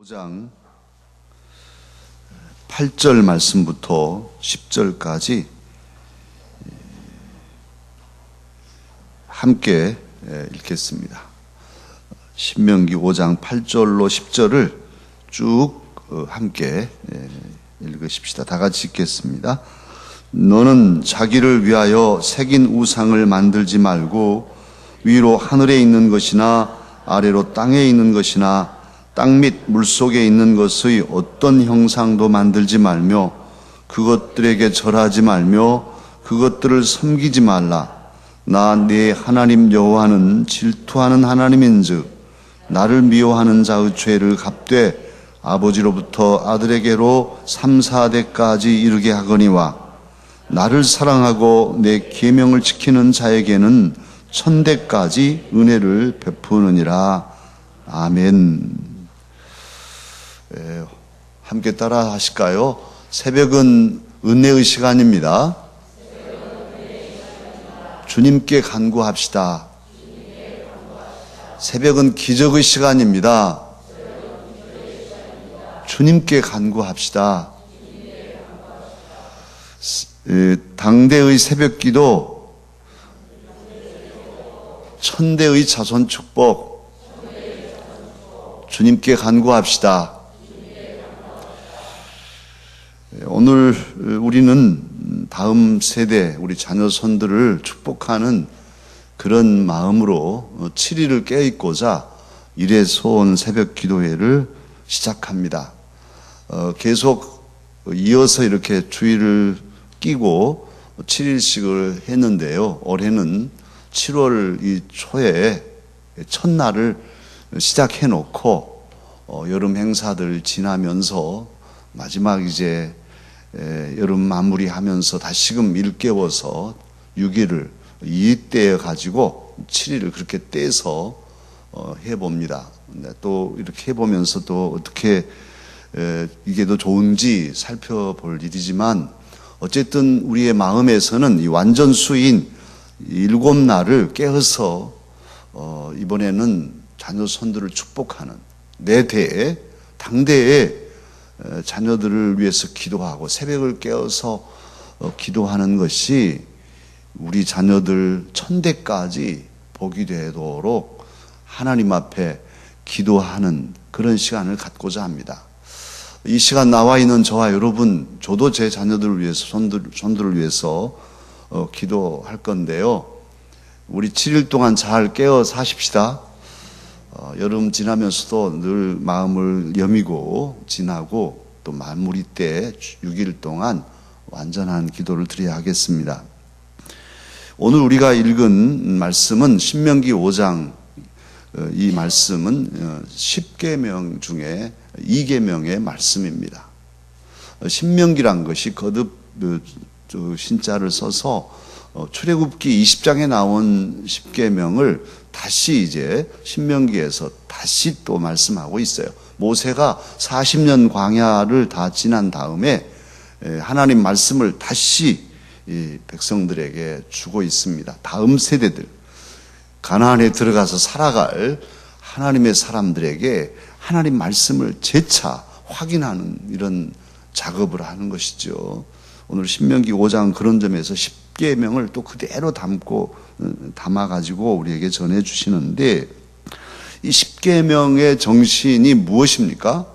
5장 8절 말씀부터 10절까지 함께 읽겠습니다. 신명기 5장 8절로 10절을 쭉 함께 읽으십시다. 다 같이 읽겠습니다. 너는 자기를 위하여 새긴 우상을 만들지 말고 위로 하늘에 있는 것이나 아래로 땅에 있는 것이나 땅 및 물속에 있는 것의 어떤 형상도 만들지 말며 그것들에게 절하지 말며 그것들을 섬기지 말라. 나 네 하나님 여호와는 질투하는 하나님인즉 나를 미워하는 자의 죄를 갚되 아버지로부터 아들에게로 3, 4대까지 이르게 하거니와 나를 사랑하고 내 계명을 지키는 자에게는 1000대까지 은혜를 베푸느니라. 아멘. 함께 따라 하실까요? 새벽은 은혜의 시간입니다. 주님께 간구합시다. 새벽은 기적의 시간입니다. 주님께 간구합시다. 당대의 새벽기도, 천대의 자손 축복, 주님께 간구합시다. 오늘 우리는 다음 세대, 우리 자녀손들을 축복하는 그런 마음으로 7일을 깨어있고자 이래소원 새벽 기도회를 시작합니다. 계속 이어서 이렇게 주일을 끼고 7일씩을 했는데요. 올해는 7월 이 초에 첫날을 시작해 놓고 여름 행사들 지나면서 마지막 이제 여름 마무리하면서 다시금 일깨워서 6일을 이때에 가지고 7일을 그렇게 떼서 해봅니다. 또 이렇게 해보면서 또 어떻게 이게 더 좋은지 살펴볼 일이지만 어쨌든 우리의 마음에서는 이 완전수인 7날을 깨어서 이번에는 자녀손들을 축복하는 내 대에 당대에 자녀들을 위해서 기도하고 새벽을 깨어서 기도하는 것이 우리 자녀들 1000대까지 복이 되도록 하나님 앞에 기도하는 그런 시간을 갖고자 합니다. 이 시간 나와 있는 저와 여러분, 저도 제 자녀들을 위해서, 손들을 위해서 기도할 건데요. 우리 7일 동안 잘 깨어 사십시다. 여름 지나면서도 늘 마음을 여미고 지나고 또 마무리 때 6일 동안 완전한 기도를 드려야 하겠습니다. 오늘 우리가 읽은 말씀은 신명기 5장, 이 말씀은 10계명 중에 2계명의 말씀입니다. 신명기란 것이 거듭 신자를 써서 출애굽기 20장에 나온 10계명을 다시 이제 신명기에서 다시 또 말씀하고 있어요. 모세가 40년 광야를 다 지난 다음에 하나님 말씀을 다시 이 백성들에게 주고 있습니다. 다음 세대들, 가나안에 들어가서 살아갈 하나님의 사람들에게 하나님 말씀을 재차 확인하는 이런 작업을 하는 것이죠. 오늘 신명기 5장 그런 점에서 10계명을 또 그대로 담아가지고 우리에게 전해주시는데 이 10계명의 정신이 무엇입니까?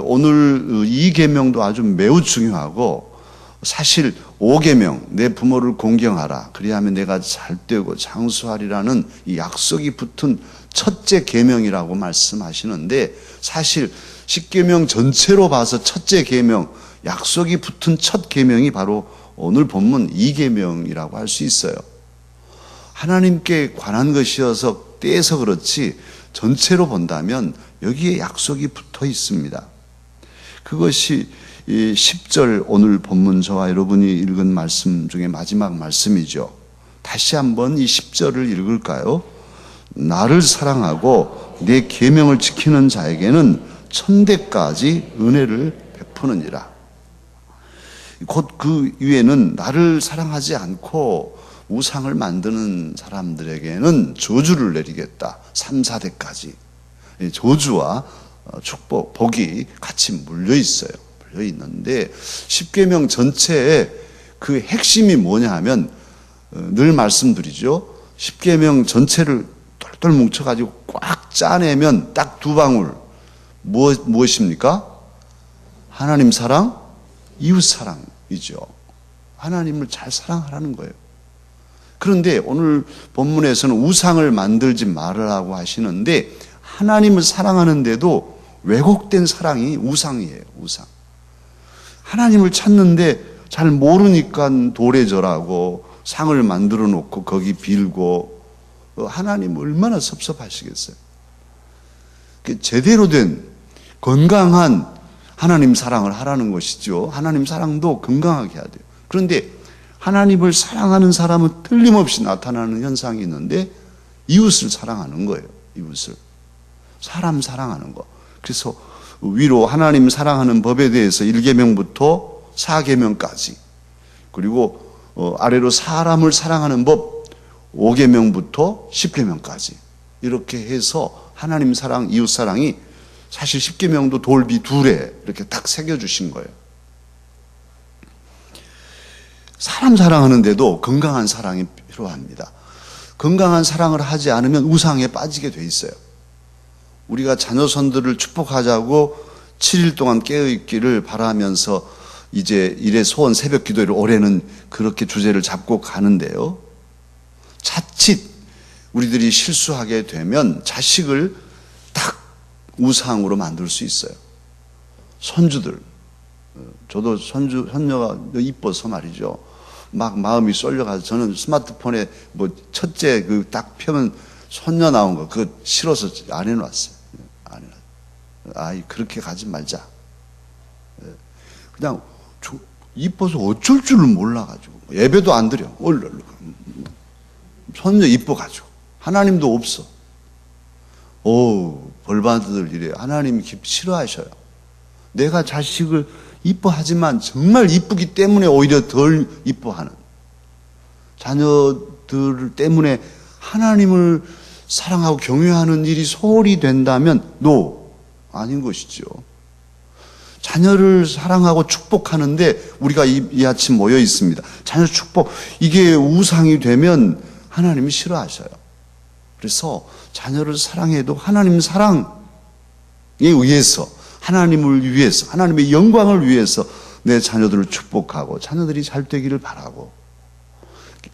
오늘 2계명도 아주 매우 중요하고 사실 5계명, 내 부모를 공경하라, 그리하면 내가 잘되고 장수하리라는 이 약속이 붙은 첫째 계명이라고 말씀하시는데 사실 10계명 전체로 봐서 첫째 계명, 약속이 붙은 첫 계명이 바로 오늘 본문 2계명이라고 할 수 있어요. 하나님께 관한 것이어서 떼서 그렇지 전체로 본다면 여기에 약속이 붙어 있습니다. 그것이 이 10절 오늘 본문 저와 여러분이 읽은 말씀 중에 마지막 말씀이죠. 다시 한번 이 10절을 읽을까요? 나를 사랑하고 내 계명을 지키는 자에게는 1000대까지 은혜를 베푸느니라. 곧 그 위에는 나를 사랑하지 않고 우상을 만드는 사람들에게는 저주를 내리겠다. 3, 4대까지. 저주와 축복, 복이 같이 물려 있어요. 물려 있는데 십계명 전체에 그 핵심이 뭐냐 하면 늘 말씀드리죠. 십계명 전체를 똘똘 뭉쳐가지고 꽉 짜내면 딱 두 방울. 무엇입니까? 하나님 사랑, 이웃 사랑이죠. 하나님을 잘 사랑하라는 거예요. 그런데 오늘 본문에서는 우상을 만들지 말으라고 하시는데 하나님을 사랑하는데도 왜곡된 사랑이 우상이에요. 우상. 하나님을 찾는데 잘 모르니까 돌에 절하고 상을 만들어 놓고 거기 빌고 하나님 얼마나 섭섭하시겠어요. 제대로 된 건강한 하나님 사랑을 하라는 것이죠. 하나님 사랑도 건강하게 해야 돼요. 그런데 하나님을 사랑하는 사람은 틀림없이 나타나는 현상이 있는데 이웃을 사랑하는 거예요. 이웃을. 사람 사랑하는 거. 그래서 위로 하나님 사랑하는 법에 대해서 1계명부터 4계명까지 그리고 아래로 사람을 사랑하는 법 5계명부터 10계명까지 이렇게 해서 하나님 사랑, 이웃 사랑이 사실 10계명도 돌비 둘에 이렇게 딱 새겨주신 거예요. 사람 사랑하는데도 건강한 사랑이 필요합니다. 건강한 사랑을 하지 않으면 우상에 빠지게 돼 있어요. 우리가 자녀손들을 축복하자고 7일 동안 깨어있기를 바라면서 이제 일의 소원 새벽 기도회를 올해는 그렇게 주제를 잡고 가는데요. 자칫 우리들이 실수하게 되면 자식을 딱 우상으로 만들 수 있어요. 손주들. 저도 손녀가 이뻐서 말이죠. 막 마음이 쏠려가서 저는 스마트폰에 뭐 첫째 그 딱 펴면 손녀 나온 거 그거 싫어서 안 해놨어요. 안 해놨어요. 아이 그렇게 가지 말자. 그냥 이뻐서 어쩔 줄을 몰라가지고 예배도 안 드려. 손녀 이뻐가지고 하나님도 없어. 오 벌받을 일이에요. 하나님이 싫어하셔요. 내가 자식을 이뻐하지만 정말 이쁘기 때문에 오히려 덜 이뻐하는 자녀들 때문에 하나님을 사랑하고 경외하는 일이 소홀히 된다면 아닌 것이죠. 자녀를 사랑하고 축복하는데 우리가 이 아침 모여 있습니다. 자녀 축복 이게 우상이 되면 하나님이 싫어하셔요. 그래서 자녀를 사랑해도 하나님 사랑에 의해서 하나님을 위해서 하나님의 영광을 위해서 내 자녀들을 축복하고 자녀들이 잘 되기를 바라고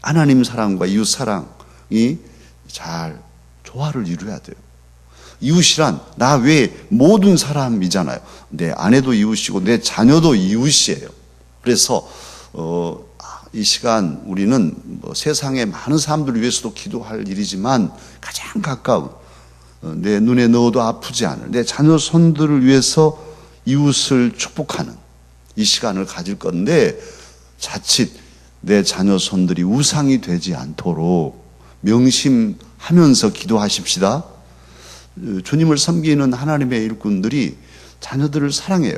하나님 사랑과 이웃 사랑이 잘 조화를 이루어야 돼요. 이웃이란 나 외에 모든 사람이잖아요. 내 아내도 이웃이고 내 자녀도 이웃이에요. 그래서 이 시간 우리는 세상의 많은 사람들을 위해서도 기도할 일이지만 가장 가까운 내 눈에 넣어도 아프지 않을 내 자녀 손들을 위해서 이웃을 축복하는 이 시간을 가질 건데 자칫 내 자녀 손들이 우상이 되지 않도록 명심하면서 기도하십시다. 주님을 섬기는 하나님의 일꾼들이 자녀들을 사랑해요.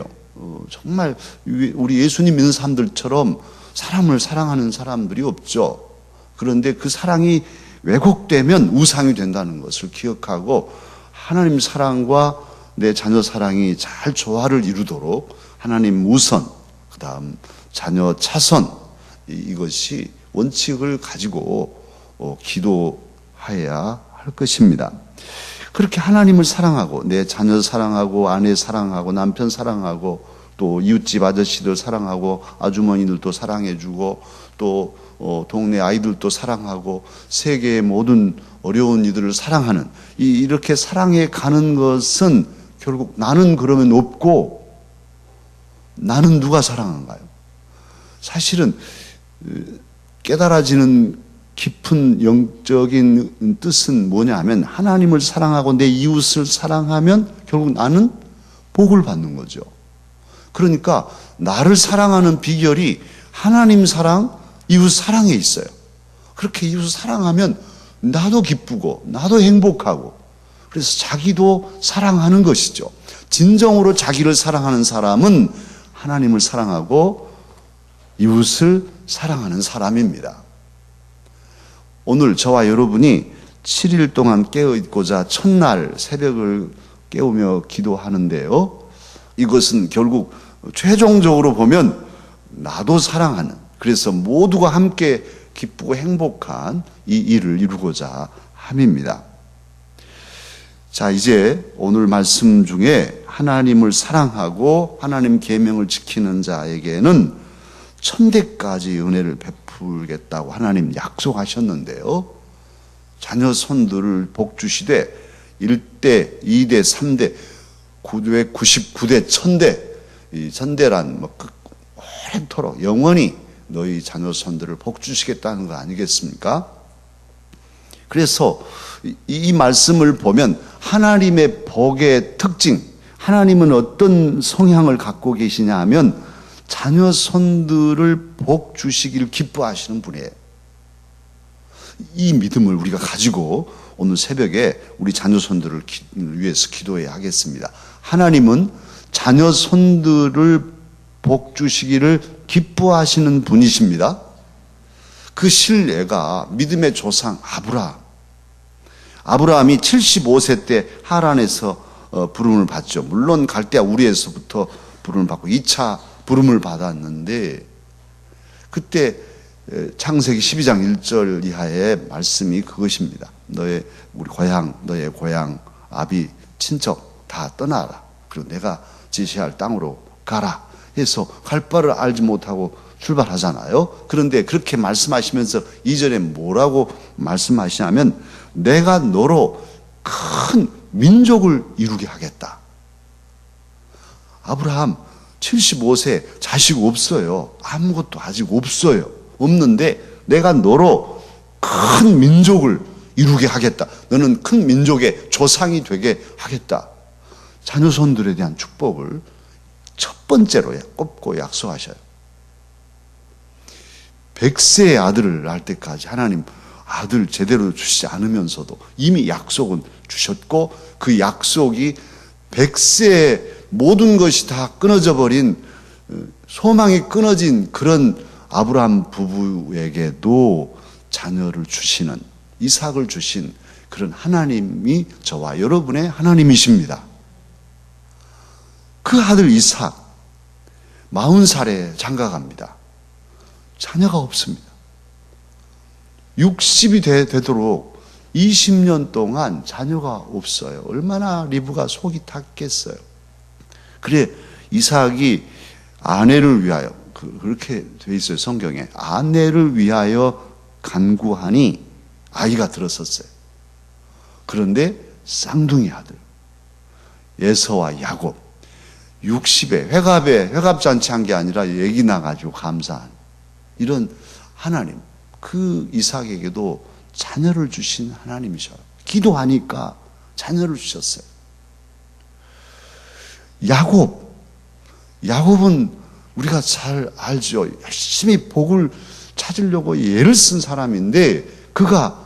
정말 우리 예수님 믿는 사람들처럼 사람을 사랑하는 사람들이 없죠. 그런데 그 사랑이 왜곡되면 우상이 된다는 것을 기억하고 하나님 사랑과 내 자녀 사랑이 잘 조화를 이루도록 하나님 우선, 그 다음 자녀 차선 이것이 원칙을 가지고 기도해야 할 것입니다. 그렇게 하나님을 사랑하고 내 자녀 사랑하고 아내 사랑하고 남편 사랑하고 또 이웃집 아저씨들 사랑하고 아주머니들도 사랑해주고 또 동네 아이들도 사랑하고 세계의 모든 어려운 이들을 사랑하는 이렇게 사랑해 가는 것은 결국 나는 그러면 없고 나는 누가 사랑한가요? 사실은 깨달아지는 깊은 영적인 뜻은 뭐냐 하면 하나님을 사랑하고 내 이웃을 사랑하면 결국 나는 복을 받는 거죠. 그러니까 나를 사랑하는 비결이 하나님 사랑, 이웃 사랑에 있어요. 그렇게 이웃을 사랑하면 나도 기쁘고 나도 행복하고 그래서 자기도 사랑하는 것이죠. 진정으로 자기를 사랑하는 사람은 하나님을 사랑하고 이웃을 사랑하는 사람입니다. 오늘 저와 여러분이 7일 동안 깨어있고자 첫날 새벽을 깨우며 기도하는데요. 이것은 결국 최종적으로 보면 나도 사랑하는, 그래서 모두가 함께 기쁘고 행복한 이 일을 이루고자 함입니다. 자, 이제 오늘 말씀 중에 하나님을 사랑하고 하나님 계명을 지키는 자에게는 천대까지 은혜를 베풀겠다고 하나님 약속하셨는데요. 자녀 손들을 복 주시되 1대, 2대, 3대, 999대, 1000대, 이 천대란 오래도록 영원히 너희 자녀 손들을 복 주시겠다는 거 아니겠습니까? 그래서 이 말씀을 보면 하나님의 복의 특징, 하나님은 어떤 성향을 갖고 계시냐 하면 자녀 손들을 복 주시기를 기뻐하시는 분이에요. 이 믿음을 우리가 가지고 오늘 새벽에 우리 자녀 손들을 위해서 기도해야 하겠습니다. 하나님은 자녀 손들을 복 주시기를 기뻐하시는 분이십니다. 그 실례가 믿음의 조상 아브라함이 75세 때 하란에서 부름을 받죠. 물론 갈대아 우리에서부터 부름을 받고 2차 부름을 받았는데, 그때 창세기 12장 1절 이하의 말씀이 그것입니다. 너의 고향, 아비, 친척 다 떠나라. 그리고 내가 지시할 땅으로 가라 해서 갈 바를 알지 못하고 출발하잖아요. 그런데 그렇게 말씀하시면서 2절에 뭐라고 말씀하시냐면 내가 너로 큰 민족을 이루게 하겠다. 아브라함 75세 자식 없어요. 아무것도 아직 없어요. 없는데 내가 너로 큰 민족을 이루게 하겠다. 너는 큰 민족의 조상이 되게 하겠다. 자녀 손들에 대한 축복을 첫 번째로 꼽고 약속하셔요. 100세의 아들을 낳을 때까지 하나님 아들 제대로 주시지 않으면서도 이미 약속은 주셨고, 그 약속이 100세에 모든 것이 다 끊어져 버린, 소망이 끊어진 그런 아브라함 부부에게도 자녀를 주시는, 이삭을 주신 그런 하나님이 저와 여러분의 하나님이십니다. 그 아들 이삭 40살에 장가갑니다. 자녀가 없습니다. 60이 되도록 20년 동안 자녀가 없어요. 얼마나 리브가 속이 탔겠어요. 그래 이삭이 아내를 위하여, 그렇게 돼 있어요 성경에, 아내를 위하여 간구하니 아이가 들었었어요. 그런데 쌍둥이 아들 에서와 야곱 60에 회갑잔치 한 게 아니라 얘기 나가지고 감사한 이런 하나님, 그 이삭에게도 자녀를 주신 하나님이셔요. 기도하니까 자녀를 주셨어요. 야곱은 우리가 잘 알죠. 열심히 복을 찾으려고 애를 쓴 사람인데, 그가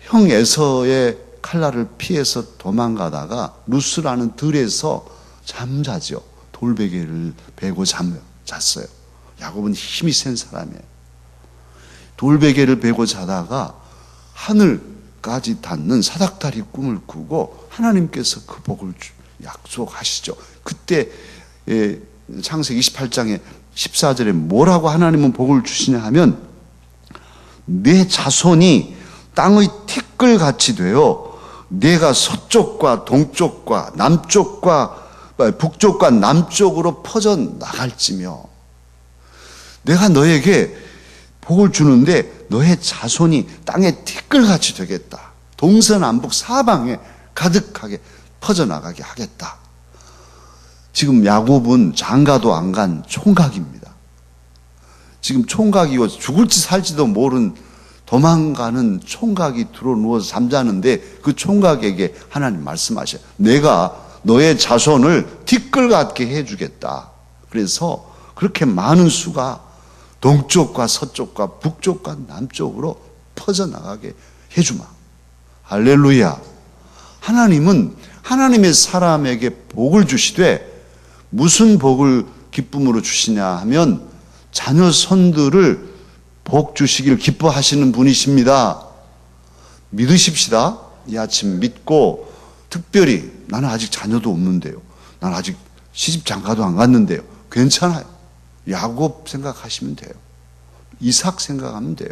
형 에서의 칼날을 피해서 도망가다가 루스라는 들에서 잠자죠. 돌베개를 베고 잤어요. 야곱은 힘이 센 사람이에요. 돌베개를 베고 자다가 하늘까지 닿는 사닥다리 꿈을 꾸고 하나님께서 그 복을 약속하시죠. 그때 창세기 28장에 14절에 뭐라고 하나님은 복을 주시냐 하면 내 자손이 땅의 티끌같이 되어 내가 서쪽과 동쪽과 북쪽과 남쪽으로 퍼져 나갈지며, 내가 너에게 복을 주는데 너의 자손이 땅의 티끌같이 되겠다. 동서남북 사방에 가득하게 퍼져나가게 하겠다. 지금 야곱은 장가도 안 간 총각입니다. 지금 총각이고 죽을지 살지도 모른 도망가는 총각이 들어 누워서 잠자는데, 그 총각에게 하나님 말씀하셔요. 내가 너의 자손을 티끌 같게 해주겠다. 그래서 그렇게 많은 수가 동쪽과 서쪽과 북쪽과 남쪽으로 퍼져나가게 해주마. 할렐루야. 하나님은 하나님의 사람에게 복을 주시되 무슨 복을 기쁨으로 주시냐 하면 자녀 손들을 복 주시길 기뻐하시는 분이십니다. 믿으십시다. 이 아침 믿고 특별히 나는 아직 자녀도 없는데요. 나는 아직 시집 장가도 안 갔는데요. 괜찮아요. 야곱 생각하시면 돼요. 이삭 생각하면 돼요.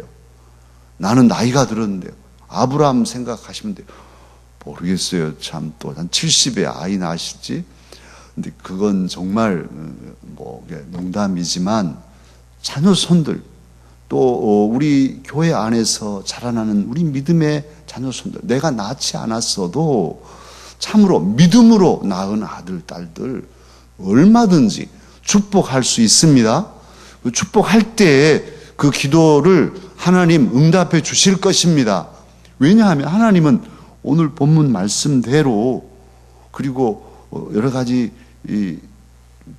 나는 나이가 들었는데요. 아브라함 생각하시면 돼요. 모르겠어요. 참 또 한 70에 아이 낳으실지. 근데 그건 정말 뭐 농담이지만 자녀 손들 또 우리 교회 안에서 자라나는 우리 믿음의 자녀 손들 내가 낳지 않았어도 참으로 믿음으로 낳은 아들 딸들 얼마든지 축복할 수 있습니다. 그 축복할 때 그 기도를 하나님 응답해 주실 것입니다. 왜냐하면 하나님은 오늘 본문 말씀대로 그리고 여러 가지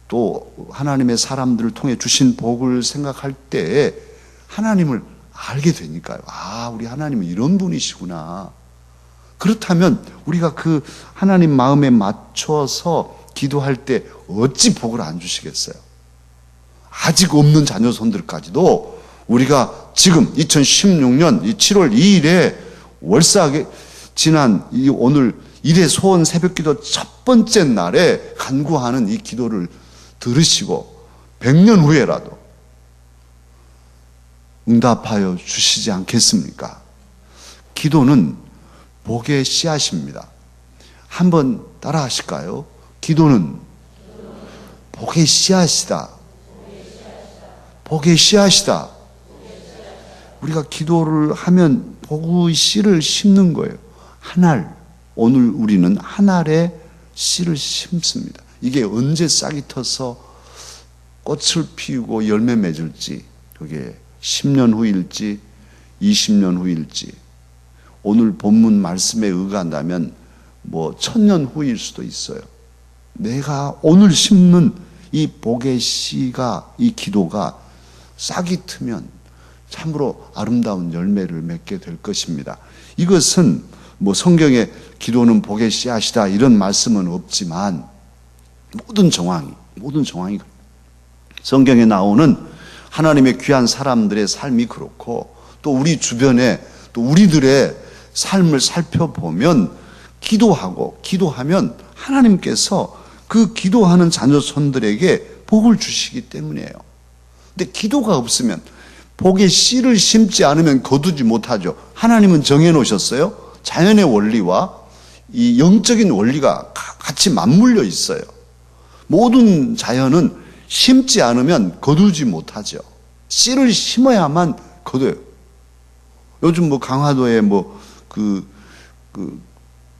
또 하나님의 사람들을 통해 주신 복을 생각할 때 하나님을 알게 되니까요. 아, 우리 하나님은 이런 분이시구나. 그렇다면 우리가 그 하나님 마음에 맞춰서 기도할 때 어찌 복을 안 주시겠어요? 아직 없는 자녀 손들까지도 우리가 지금 2016년 7월 2일에 월삭에 지난 오늘 일의 소원 새벽기도 첫 번째 날에 간구하는 이 기도를 들으시고 100년 후에라도 응답하여 주시지 않겠습니까? 기도는 복의 씨앗입니다. 한번 따라 하실까요? 기도는 복의 씨앗이다. 복의 씨앗이다. 우리가 기도를 하면 복의 씨를 심는 거예요. 한 알, 오늘 우리는 한 알의 씨를 심습니다. 이게 언제 싹이 터서 꽃을 피우고 열매 맺을지, 그게 10년 후일지 20년 후일지, 오늘 본문 말씀에 의간다면 뭐 1000년 후일 수도 있어요. 내가 오늘 심는 이 복의 씨가, 이 기도가 싹이 트면 참으로 아름다운 열매를 맺게 될 것입니다. 이것은 뭐 성경에 기도는 복의 씨앗이다 이런 말씀은 없지만 모든 정황이 성경에 나오는 하나님의 귀한 사람들의 삶이 그렇고 또 우리 주변에 또 우리들의 삶을 살펴보면 기도하면 하나님께서 그 기도하는 자녀 손들에게 복을 주시기 때문이에요. 근데 기도가 없으면 복의 씨를 심지 않으면 거두지 못하죠. 하나님은 정해놓으셨어요. 자연의 원리와 이 영적인 원리가 같이 맞물려 있어요. 모든 자연은 심지 않으면 거두지 못하죠. 씨를 심어야만 거둬요. 요즘 뭐 강화도에 그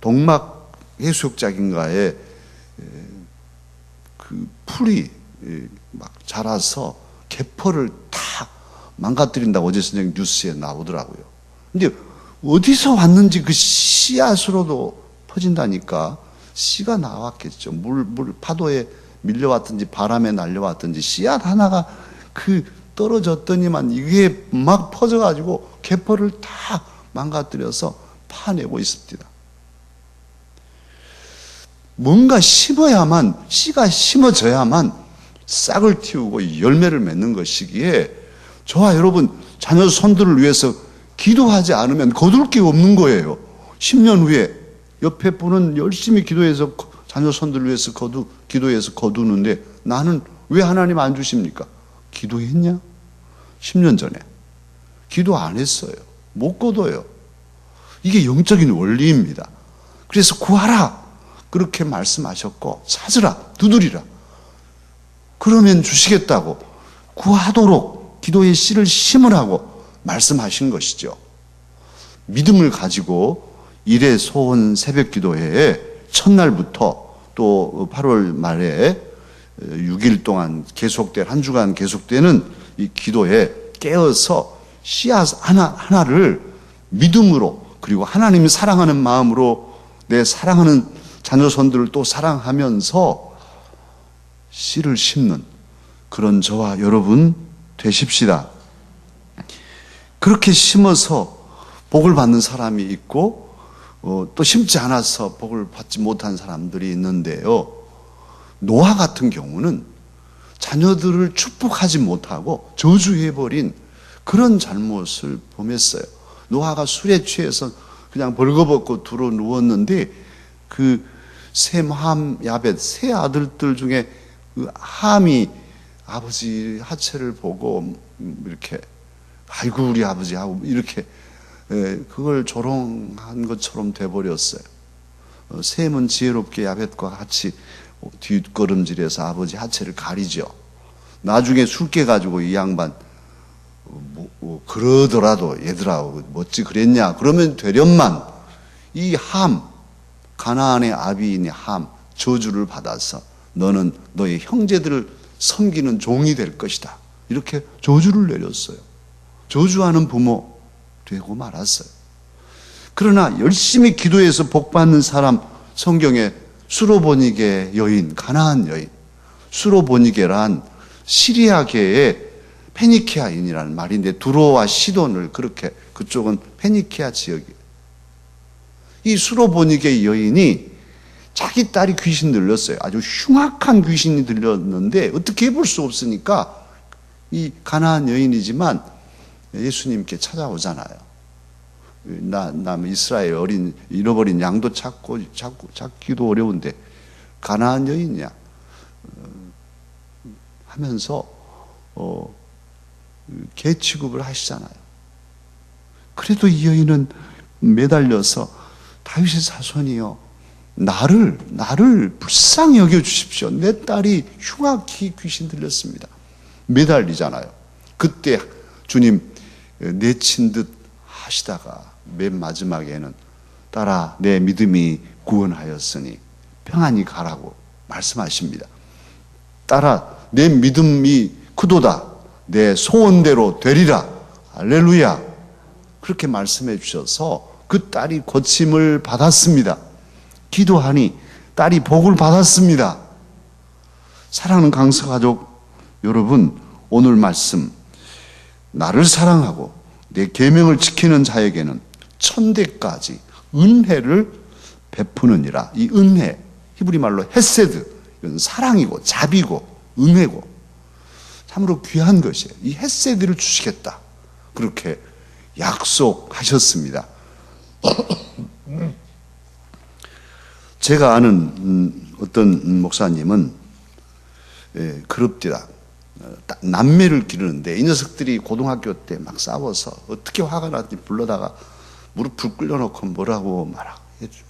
동막 해수욕장인가에 그 풀이 막 자라서 개포를 다 망가뜨린다고 어제 선생님 뉴스에 나오더라고요. 근데 어디서 왔는지 그 씨앗으로도 퍼진다니까. 씨가 나왔겠죠. 물 파도에 밀려왔든지 바람에 날려왔든지 씨앗 하나가 그 떨어졌더니만 이게 막 퍼져가지고 개포를 다 망가뜨려서 파내고 있습니다. 뭔가 심어야만, 씨가 심어져야만 싹을 틔우고 열매를 맺는 것이기에 저와 여러분 자녀 손들을 위해서 기도하지 않으면 거둘 게 없는 거예요. 10년 후에 옆에 분은 열심히 기도해서 자녀 손들을 위해서 기도해서 거두는데 나는 왜 하나님 안 주십니까? 기도했냐? 10년 전에 기도 안 했어요. 못 거둬요. 이게 영적인 원리입니다. 그래서 구하라 그렇게 말씀하셨고 찾으라 두드리라 그러면 주시겠다고 구하도록 기도의 씨를 심으라고 말씀하신 것이죠. 믿음을 가지고 일의 소원 새벽 기도회에 첫날부터 또 8월 말에 6일 동안 계속될 한 주간 계속되는 이 기도에 깨어서 씨앗 하나를 믿음으로 그리고 하나님이 사랑하는 마음으로 내 사랑하는 자녀손들을 또 사랑하면서 씨를 심는 그런 저와 여러분 되십시다. 그렇게 심어서 복을 받는 사람이 있고 또 심지 않아서 복을 받지 못한 사람들이 있는데요. 노아 같은 경우는 자녀들을 축복하지 못하고 저주해버린 그런 잘못을 범했어요. 노아가 술에 취해서 그냥 벌거벗고 들어 누웠는데 그 셈, 함, 야벳 세 아들들 중에 그 함이 아버지 하체를 보고 이렇게 아이고 우리 아버지 하고 이렇게 그걸 조롱한 것처럼 돼버렸어요. 셈은 지혜롭게 야벳과 같이 뒷걸음질해서 아버지 하체를 가리죠. 나중에 술 깨가지고 이 양반 그러더라도 얘들아 어찌 그랬냐 그러면 되련만 이 함, 가나안의 아비인의 함 저주를 받아서 너는 너의 형제들을 섬기는 종이 될 것이다. 이렇게 저주를 내렸어요. 저주하는 부모 되고 말았어요. 그러나 열심히 기도해서 복받는 사람, 성경에 수로보니게 여인, 가나안 여인, 수로보니게란 시리아계의 페니키아인이라는 말인데 두로와 시돈을 그렇게 그쪽은 페니키아 지역이에요. 이 수로보니게 여인이 자기 딸이 귀신 들렸어요. 아주 흉악한 귀신이 들렸는데 어떻게 해볼 수 없으니까 이 가나안 여인이지만 예수님께 찾아오잖아요. 나 이스라엘 잃어버린 양도 찾기도 어려운데 가나안 여인이야 하면서 개 취급을 하시잖아요. 그래도 이 여인은 매달려서 다윗의 자손이요 나를 불쌍히 여겨 주십시오. 내 딸이 흉악히 귀신 들렸습니다. 매달리잖아요. 그때 주님 내친 듯 하시다가 맨 마지막에는 딸아 내 믿음이 구원하였으니 평안히 가라고 말씀하십니다. 딸아 내 믿음이 크도다 내 소원대로 되리라. 할렐루야. 그렇게 말씀해 주셔서 그 딸이 고침을 받았습니다. 기도하니 딸이 복을 받았습니다. 사랑하는 강서가족 여러분, 오늘 말씀 나를 사랑하고 내 계명을 지키는 자에게는 천대까지 은혜를 베푸느니라. 이 은혜, 히브리 말로 헤세드, 이건 사랑이고 자비고 은혜고 참으로 귀한 것이에요. 이 헤세드를 주시겠다. 그렇게 약속하셨습니다. 제가 아는 어떤 목사님은 그럽디다. 남매를 기르는데 이 녀석들이 고등학교 때 막 싸워서 어떻게 화가 났지 불러다가 무릎을 꿇려놓고 뭐라고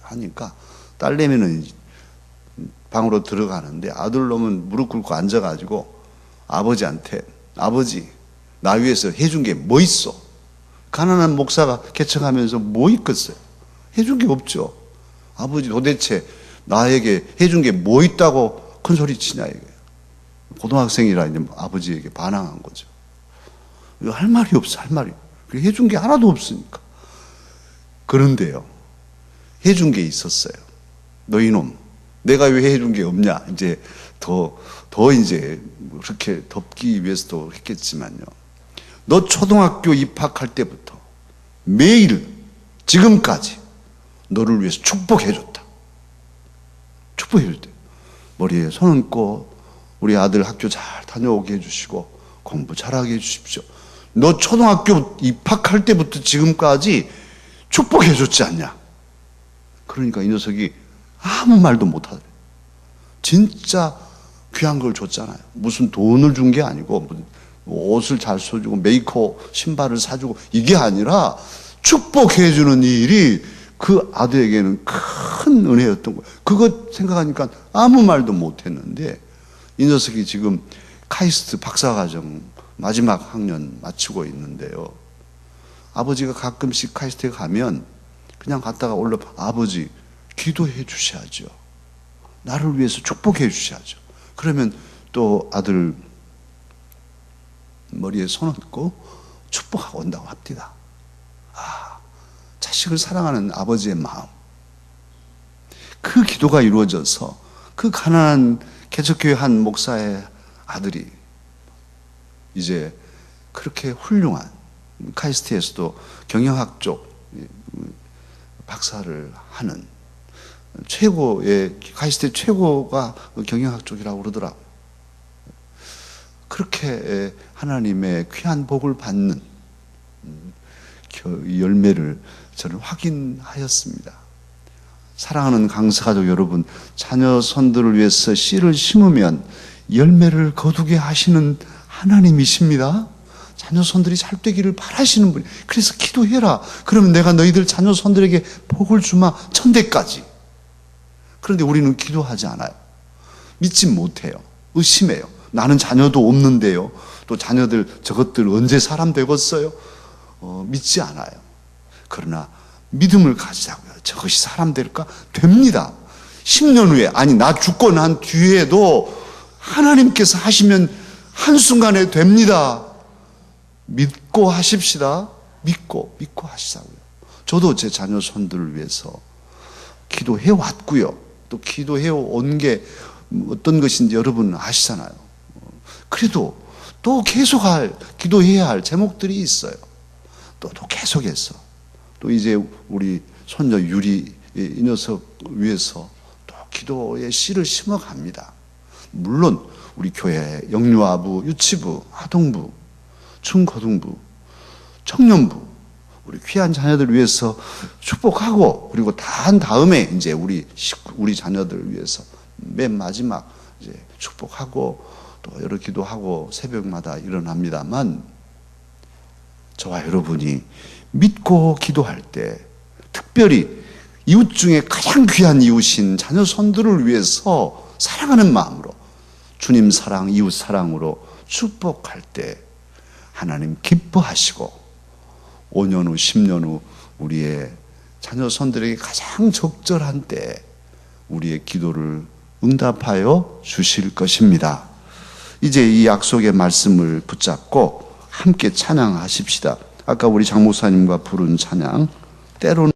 하니까 딸내미는 방으로 들어가는데 아들놈은 무릎 꿇고 앉아가지고 아버지한테 아버지 나 위해서 해준 게 뭐 있어? 가난한 목사가 개척하면서 뭐 있겠어요? 해준 게 없죠. 아버지 도대체 나에게 해준 게 뭐 있다고 큰 소리 치냐 이거예요. 고등학생이라 이제 아버지에게 반항한 거죠. 할 말이 없어, 할 말이. 해준 게 하나도 없으니까. 그런데요, 해준 게 있었어요. 너 이놈, 내가 왜 해준 게 없냐? 이제 더 이제 그렇게 덮기 위해서도 했겠지만요. 너 초등학교 입학할 때부터 매일 지금까지 너를 위해서 축복해줬다. 축복해줬대. 머리에 손 얹고 우리 아들 학교 잘 다녀오게 해주시고 공부 잘하게 해주십시오. 너 초등학교 입학할 때부터 지금까지 축복해줬지 않냐? 그러니까 이 녀석이 아무 말도 못하더래. 진짜 귀한 걸 줬잖아요. 무슨 돈을 준 게 아니고 옷을 잘 써주고 메이커 신발을 사주고 이게 아니라 축복해주는 일이 그 아들에게는 큰 은혜였던 거예요. 그거 생각하니까 아무 말도 못했는데 이 녀석이 지금 카이스트 박사과정 마지막 학년 마치고 있는데요. 아버지가 가끔씩 카이스트에 가면 그냥 갔다가 올라 아버지 기도해 주셔야죠. 나를 위해서 축복해 주셔야죠. 그러면 또 아들 머리에 손 얹고 축복하고 온다고 합니다. 자식을 사랑하는 아버지의 마음. 그 기도가 이루어져서 그 가난한 개척교회 한 목사의 아들이 이제 그렇게 훌륭한 카이스트에서도 경영학 쪽 박사를 하는 최고의 카이스트 최고가 경영학 쪽이라고 그러더라고요. 그렇게 하나님의 귀한 복을 받는 열매를 저는 확인하였습니다. 사랑하는 강서가족 여러분, 자녀 손들을 위해서 씨를 심으면 열매를 거두게 하시는 하나님이십니다. 자녀 손들이 잘 되기를 바라시는 분이. 그래서 기도해라. 그러면 내가 너희들 자녀 손들에게 복을 주마 천대까지. 그런데 우리는 기도하지 않아요. 믿지 못해요. 의심해요. 나는 자녀도 없는데요. 또 자녀들 저것들 언제 사람 되겠어요? 믿지 않아요. 그러나 믿음을 가지자고요. 저것이 사람 될까? 됩니다. 10년 후에, 아니 나 죽고 난 뒤에도 하나님께서 하시면 한순간에 됩니다. 믿고 하십시다. 믿고 하시자고요. 저도 제 자녀 손들을 위해서 기도해 왔고요. 또 기도해 온 게 어떤 것인지 여러분 아시잖아요. 그래도 또 기도해야 할 제목들이 있어요. 또 계속해서. 또 이제 우리 손녀 유리 이 녀석 위해서 또 기도의 씨를 심어갑니다. 물론 우리 교회 영유아부, 유치부, 아동부, 중고등부, 청년부 우리 귀한 자녀들 위해서 축복하고 그리고 다 한 다음에 이제 우리 자녀들 위해서 맨 마지막 이제 축복하고 또 여러 기도하고 새벽마다 일어납니다만 저와 여러분이 믿고 기도할 때 특별히 이웃 중에 가장 귀한 이웃인 자녀 손들을 위해서 사랑하는 마음으로 주님 사랑, 이웃 사랑으로 축복할 때 하나님 기뻐하시고 5년 후, 10년 후 우리의 자녀 손들에게 가장 적절한 때 우리의 기도를 응답하여 주실 것입니다. 이제 이 약속의 말씀을 붙잡고 함께 찬양하십시다. 아까 우리 장 목사님과 부른 찬양 때로는